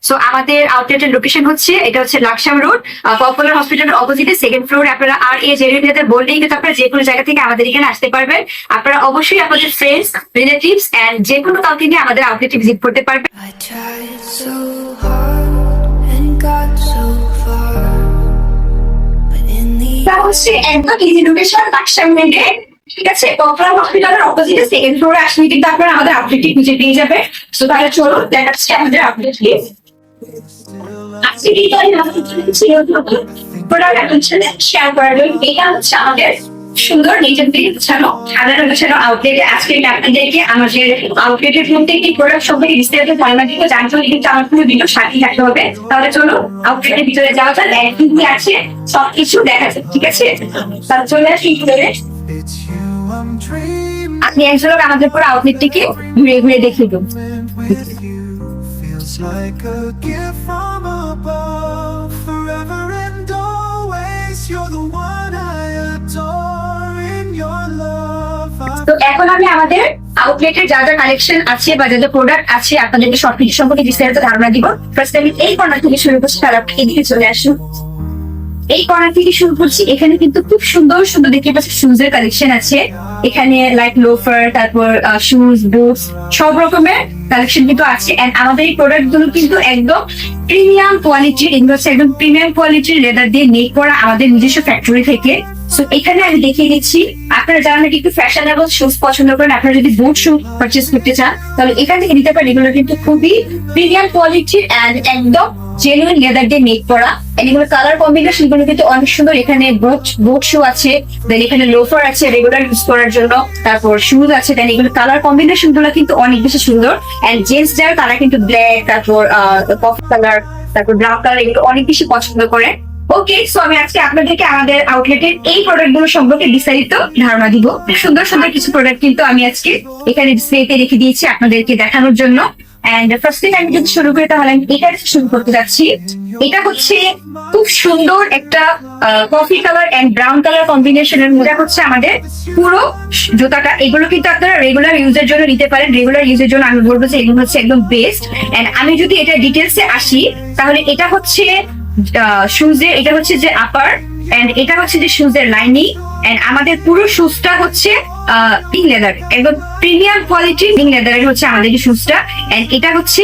So আমাদের আউটলেটের location হচ্ছে, এটা হচ্ছে লাকসাম রোড, পপুলার হসপিটালের অপোজিটে, সেকেন্ড ফ্লোরে। আপনারা আর এ জেরিয়াতে বললেই কিন্তু আপনারা যে কোনো জায়গা থেকে আমাদের এখানে আসতে পারবেন। আপনারা অবশ্যই আপনাদের ফ্রেন্ডস, রিলেটিভস এন্ড যে কোনো কাউকে নিয়ে আমাদের আউটলেটে ভিজিট করতে পারবেন। I tried so hard and got so far, but in the এটা হচ্ছে একদম ইজি লোকেশন, লাকসাম রোডে, ঠিক আছে, পপুলার হসপিটালের অপোজিটে সেকেন্ড ফ্লোরে আসলে কিন্তু আপনারা আমাদের আউটলেটে খুঁজে পেয়ে যাবেন। সো তাহলে চলুন দেখাচ্ছি আমাদের আউটলেট। আজকে এই শেয়ার করার জন্য এটা হচ্ছে আমাদের সুন্দর নিজের দিকে গোছানো, সাধারণ গোছানো আউটলেটে আজকে আপনাদেরকে আমাদের আউটলেটের প্রত্যেকটি প্রোডাক্ট সম্পর্কে বিস্তারিত ধারণা দিব। জানতে হলে কিন্তু আমার কোনো ভিডিও সাথে থাকতে হবে। তাহলে চলো আউটলেটের ভিতরে যাওয়া যাক, একদিন কি আছে সবকিছু দেখা যাক, ঠিক আছে? তাহলে চলে আসি ভিতরে। আপনি এক ঝলক আমাদের পুরো আউটলেটটিকে ঘুরে ঘুরে দেখিয়ে দেবো। Like a gift from above, forever and always. You're the one I adore. In your love, তো এখন আমি আমাদের আউটলেটের যা যা কালেকশন আছে বা যা যা প্রোডাক্ট আছে আপনাদেরকে সবকিছু সম্পর্কে বিস্তারিত ধারণা দিব। ফার্স্ট আমি এই কর্নার থেকে শুরু করছি, তাহলে আপনি এদিকে চলে আসুন। এই কর্নার থেকে শুরু করছি। এখানে কিন্তু খুব সুন্দর সুন্দর দেখতে পাচ্ছি শুজ এর কালেকশন আছে। এখানে লাইক লোফার, তারপর শুজ, বুটস, সব রকমের কালেকশন কিন্তু আছে। এন্ড আমাদের এই প্রোডাক্ট গুলো কিন্তু একদম প্রিমিয়াম কোয়ালিটির, এগুলো হচ্ছে একদম প্রিমিয়াম কোয়ালিটির লেদার দিয়ে মেক করা আমাদের নিজস্ব ফ্যাক্টরি থেকে। সো এখানে আমি দেখিয়ে দিচ্ছি, আপনারা যারা নাকি একটু ফ্যাশনেবল শুজ পছন্দ করেন, আপনারা যদি বুট শু পারচেস করতে চান তাহলে এখান থেকে নিতে পারেন। এগুলো কিন্তু খুবই প্রিমিয়াম কোয়ালিটির এন্ড একদম জেনুইন লেদার দিয়ে মেক করা। এগুলো কালার কম্বিনেশন গুলো কিন্তু অনেক সুন্দর। এখানে বুট শু আছে, দেন এখানে লোফার আছে রেগুলার ইউজ করার জন্য, তারপর শুজ আছে, দেন এগুলো কালার কম্বিনেশন গুলো কিন্তু অনেক বেশি সুন্দর। এন্ড জেন্টস যারা তারা কিন্তু ব্ল্যাক, তারপর কফি কালার, তারপর ব্রাউন কালার এগুলো অনেক বেশি পছন্দ করে। ওকে, সো আমি আজকে আপনাদেরকে আমাদের আউটলেটের এই প্রোডাক্ট গুলো সম্পর্কে বিস্তারিত ধারণা দিব। সুন্দর সুন্দর কিছু প্রোডাক্ট কিন্তু আমি আজকে এখানে ডিসপ্লেতে রেখে দিয়েছি আপনাদেরকে দেখানোর জন্য। এন্ড ফার্স্ট থিং আমি যদি শুরু করি তাহলে আমি এটা শুরু করতে যাচ্ছি। এটা হচ্ছে খুব সুন্দর একটা coffee colour and brown colour কম্বিনেশনের মধ্যে হচ্ছে আমাদের পুরো জুতাটা। এগুলো কিন্তু আপনারা রেগুলার ইউজের জন্য নিতে পারেন। রেগুলার ইউজের জন্য আমি বলবো যে এগুলো হচ্ছে একদম বেস্ট। এন্ড আমি যদি এটা ডিটেলসে আসি তাহলে এটা হচ্ছে শুজের, এটা হচ্ছে যে আপার, এন্ড এটা হচ্ছে যে শুজের লাইনিং। এন্ড আমাদের পুরো শুজটা হচ্ছে পিঙ্ক লেদার, একদম প্রিমিয়াম কোয়ালিটির পিঙ্ক লেদারের হচ্ছে আমাদের এই শুজটা। এন্ড এটা হচ্ছে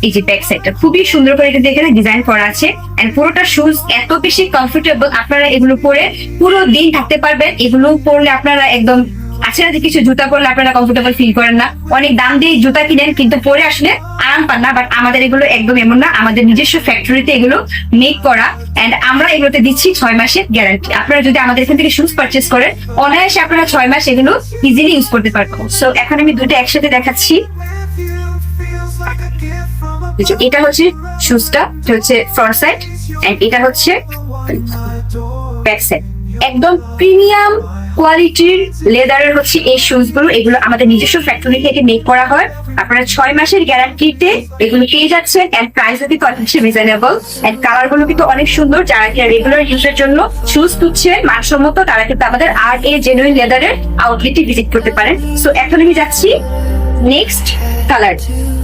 এই যে ব্যাক সাইডটা খুবই সুন্দর করে কিন্তু এখানে ডিজাইন করা আছে। এন্ড পুরোটা শুজ এত বেশি কমফোর্টেবল, আপনারা এগুলো পরে পুরো দিন থাকতে পারবেন। এগুলো পরলে আপনারা একদম আছে না যে কিছু জুতা পরলে আপনারা কমফোর্টেবল ফিল করেন না, অনেক দাম দিয়ে জুতা কিনেন কিন্তু পরে আসলে আরাম পান না। বাট আমাদের এগুলো একদম এমন না, আমাদের নিজস্ব ফ্যাক্টরিতে এগুলো মেক করা। এন্ড আমরা এগুলোতে দিচ্ছি 6 মাসের গ্যারান্টি। আপনারা যদি আমাদের এখান থেকে শুজ পারচেস করেন অনায়াসে আপনারা 6 মাস এগুলো ইজিলি ইউজ করতে পারবেন। সো এখন আমি দুটো একসাথে দেখাচ্ছি। feels like a gift from এটা হচ্ছে শুজটা, এটা হচ্ছে ফ্রন্ট সাইড, এন্ড এটা হচ্ছে ব্যাক সাইড। একদম প্রিমিয়াম কোয়ালিটির লেদারের হচ্ছে এই শুজ গুলো। এগুলো আমাদের নিজস্ব ফ্যাক্টরি থেকে মেক করা হয়। আপনারা 6 মাসের গ্যারান্টিতে এগুলো পেয়ে যাচ্ছেন। এন্ড প্রাইসও কিন্তু অনেক বেশি রিজনেবল। এন্ড কালার গুলো কিন্তু অনেক সুন্দর। যারা কিনা রেগুলার ইউজের জন্য শুজ খুঁজছেন মানসম্মত, তারা কিন্তু আমাদের আর এ জেনুইন লেদারের আউটলেটে ভিজিট করতে পারেন। সো এখন আমি যাচ্ছি নেক্সট কালার।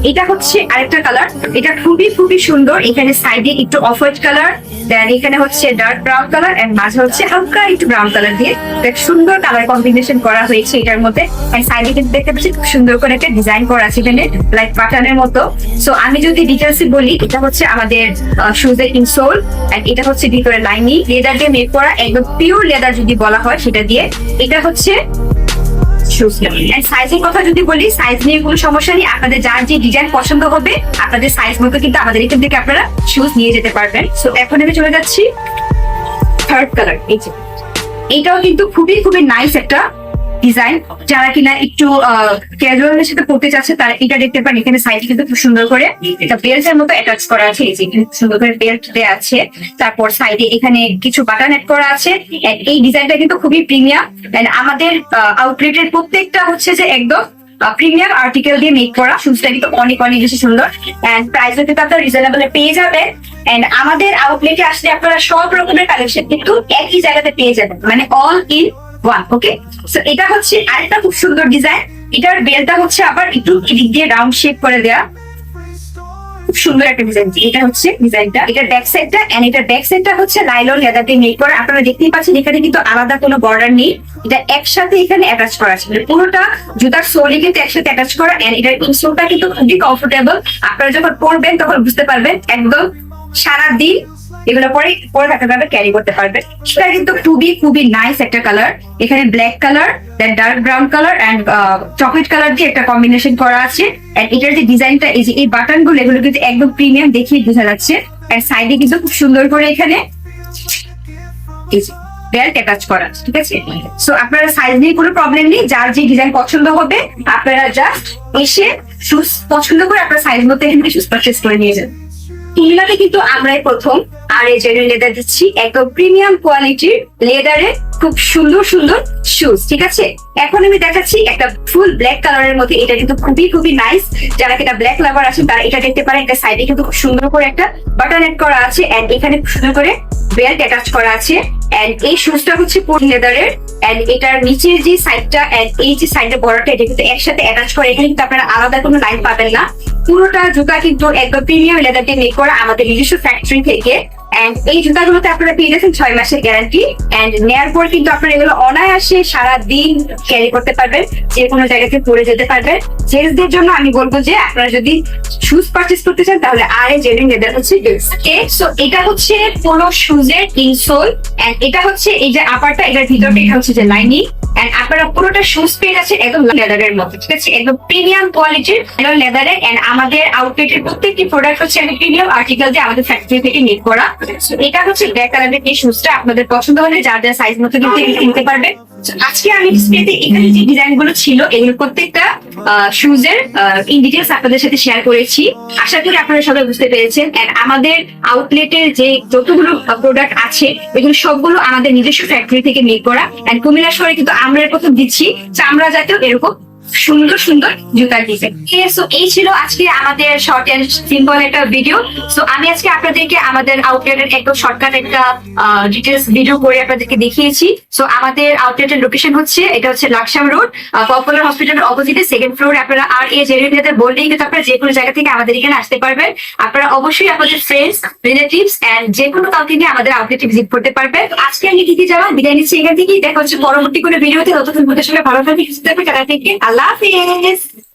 এটা হচ্ছে আরেকটা কালার, এটা খুবই খুবই সুন্দর। এখানে সাইডে একটু অফ হোয়াইট কালার, দেন এখানে হচ্ছে ডার্ক ব্রাউন কালার, এন্ড মাঝে হচ্ছে হালকা একটু ব্রাউন কালার দিয়ে একটা সুন্দর কালার কম্বিনেশন করা হয়েছে এটার মধ্যে। এন্ড সাইডে কিন্তু দেখতে পাচ্ছি খুব সুন্দর করে একটা ডিজাইন করা আছে এখানে লাইক প্যাটার্নের মতো। সো আমি যদি ডিটেলসে বলি, এটা হচ্ছে আমাদের শুজের ইনসোল, এন্ড এটা হচ্ছে ভিতরে লাইনিং লেদার দিয়ে মেক করা, একদম পিওর লেদার যদি বলা হয় সেটা দিয়ে। এটা হচ্ছে সাইজের কথা যদি বলি, সাইজ নিয়ে কোনো সমস্যা নেই। আপনাদের যার যে ডিজাইন পছন্দ হবে আপনাদের সাইজ মতো কিন্তু আমাদের এখান থেকে আপনারা শুজ নিয়ে যেতে পারবেন। সো এখন আমি চলে যাচ্ছি থার্ড কালার। এই যে এটাও কিন্তু খুবই খুবই নাইস একটা ডিজাইন। যারা কিনা একটু ক্যাজুয়ালের সাথে পড়তে চাচ্ছে তারা এটা দেখতে পারেন। এখানে সাইডে কিন্তু খুব সুন্দর করে এটা বেল্টের মতো অ্যাটাচ করা আছে। এই যে এখানে সুন্দর করে বেল্ট দেওয়া আছে, তারপর সাইডে এখানে কিছু বাটন অ্যাড করা আছে। এই ডিজাইনটা কিন্তু খুবই প্রিমিয়াম। আমাদের আউটলেটের প্রত্যেকটা হচ্ছে যে একদম প্রিমিয়াম আর্টিকেল দিয়ে মেক করা। শুজটা কিন্তু অনেক অনেক বেশি সুন্দর। এন্ড প্রাইসও কিন্তু আপনারা রিজনেবল পেয়ে যাবেন। এন্ড আমাদের আউটলেটে আসলে আপনারা সব রকমের কালেকশন কিন্তু একই জায়গাতে পেয়ে যাবেন, মানে all in one. Okay, so এটা হচ্ছে আরেকটা খুব সুন্দর ডিজাইন। এটার বেলটা হচ্ছে আবার একটু দিক দিয়ে রাউন্ড শেপ করে দেয়া। খুব সুন্দর একটা ডিজাইন। এটা হচ্ছে ডিজাইনটা, এটা ব্যাক সাইডটা, এন্ড এটা ব্যাক সাইডটা হচ্ছে লাইলন লেদার দিয়ে মেক করা। আপনারা দেখতেই পাচ্ছেন এখানে কিন্তু আলাদা কোনো বর্ডার নেই, এটা একসাথে এখানে অ্যাটাচ করা আছে, মানে পুরোটা জুতার সোলে কিন্তু একসাথে অ্যাটাচ করা। এন্ড এটার ইনসোলটা কিন্তু খুবই কমফোর্টেবল, আপনারা যখন পরবেন তখন বুঝতে পারবেন একদম সারাদিন এগুলো পরে পরে থাকতে পারবে, ক্যারি করতে পারবে। সেটা কিন্তু খুবই খুবই নাইস একটা কালার, এখানে black colour, then dark brown colour and chocolate colour দিয়ে একটা কম্বিনেশন করা আছে। এন্ড এটার যে ডিজাইনটা, এই যে এই বাটন গুলো এগুলো কিন্তু একদম প্রিমিয়াম দেখিয়ে বোঝা যাচ্ছে। এন্ড সাইডে কিন্তু খুব সুন্দর করে এখানে বেল্ট অ্যাটাচ করা, ঠিক আছে। সো আপনারা সাইজ নিয়ে কোনো প্রবলেম নেই, যার যে ডিজাইন পছন্দ হবে আপনারা জাস্ট এসে শুজ পছন্দ করে আপনার সাইজ মতো এখানে শুজ পারচেজ করে নিয়ে যান। কুমিল্লাতে কিন্তু আমরাই প্রথম আর এই জেনুইন লেদার দিচ্ছি, একদম প্রিমিয়াম কোয়ালিটির লেদারে খুব সুন্দর সুন্দর শুজ, ঠিক আছে। এখন আমি দেখাচ্ছি একটা ফুল ব্ল্যাক কালারের মধ্যে, এটা কিন্তু খুবই খুবই নাইস। যারা কিনা ব্ল্যাক লাভার আছেন তারা এটা দেখতে পারেন। এটা সাইডে কিন্তু খুব সুন্দর করে একটা বাটন এড করা আছে, এন্ড এখানে খুব সুন্দর করে বেল্ট অ্যাটাচ করা আছে। এন্ড এই শুজটা হচ্ছে পুরো লেদারের, এন্ড এটার নিচের যে সাইডটা এন্ড এই যে সাইডের বর্ডারটা এটা কিন্তু একসাথে অ্যাটাচ করে, এখানে কিন্তু আপনারা আলাদা কোনো লাইন পাবেন না। পুরোটা জুতা কিন্তু একদম প্রিমিয়াম লেদার দিয়ে মেক করা আমাদের নিজস্ব ফ্যাক্টরি থেকে। এন্ড এই জুতাগুলোতে আপনারা পেয়ে যাচ্ছেন 6 মাসের গ্যারান্টি। এন্ড নেয়ার পর কিন্তু আপনারা এগুলো অনায়াসে সারা দিন ক্যারি করতে পারবেন, যে কোনো জায়গাতে পরে যেতে পারবেন। জেন্টসদের জন্য আমি বলবো যে আপনারা যদি শুজ পারচেজ করতে চান তাহলে আর এই জেনুইন লেদার হচ্ছে বেস্ট। সো এটা হচ্ছে পুরো শুজের ইনসোল, এন্ড এটা হচ্ছে এই যে আপারটা, এটার ভিতরটা এটা হচ্ছে যে লাইনিং। এন্ড আপনারা পুরোটা শুজ পেয়ে যাচ্ছেন একদম লেদারের মতো, ঠিক আছে, একদম প্রিমিয়াম কোয়ালিটির লেদারে। এন্ড আমাদের আউটলেটের প্রত্যেকটি প্রোডাক্ট হচ্ছে প্রিমিয়াম আর্টিকেল দিয়ে আমাদের ফ্যাক্টরি থেকে মেক করা। এটা হচ্ছে ব্ল্যাক কালারের এই শুজটা, আপনাদের পছন্দ হলে যার যার সাইজ মতো কিন্তু কিনতে পারবেন। আজকে আমি ডিসপ্লেতে এখানে যে ডিজাইন গুলো ছিল এগুলো প্রত্যেকটা শুজের ইন ডিটেইলস আপনাদের সাথে শেয়ার করেছি। আশা করি আপনারা সবাই বুঝতে পেরেছেন। এন্ড আমাদের আউটলেটের যে যতগুলো প্রোডাক্ট আছে এগুলো সবগুলো আমাদের নিজস্ব ফ্যাক্টরি থেকে মেক করা। এন্ড কুমিল্লা শহরে কিন্তু আমরা প্রথম দিচ্ছি চামড়া জাতীয় এরকম সুন্দর সুন্দর জুতার ডিজাইন। সো এই ছিল আজকে আমাদের শর্ট এন্ড সিম্পল একটা ভিডিও। সো আমি আজকে আপনাদেরকে আমাদের আউটলেটের একদম শর্টকাট একটা ডিটেলস ভিডিও করে আপনাদেরকে দেখিয়েছি। সো আমাদের আউটলেটের লোকেশন হচ্ছে, এটা হচ্ছে লাকসাম রোড, পপুলার হসপিটালের অপোজিটে, সেকেন্ড ফ্লোরে। আপনারা আর এই জেনুইন বললেই কিন্তু আপনারা যে কোনো জায়গা থেকে আমাদের এখানে আসতে পারবেন। আপনারা অবশ্যই আপনাদের ফ্রেন্ডস, রিলেটিভস এন্ড যে কোনো কাউকে নিয়ে আমাদের আউটলেটে ভিজিট করতে পারবেন। আজকে আমি দিদি যাওয়া বিদায় নিচ্ছি এখান থেকেই। দেখা হচ্ছে পরবর্তী কোনো ভিডিওতে। ততক্ষণ সঙ্গে ভালো থাকবেন, সুস্থ থাকবেন। টাটা থেকে আল্লাহ হাফেজ।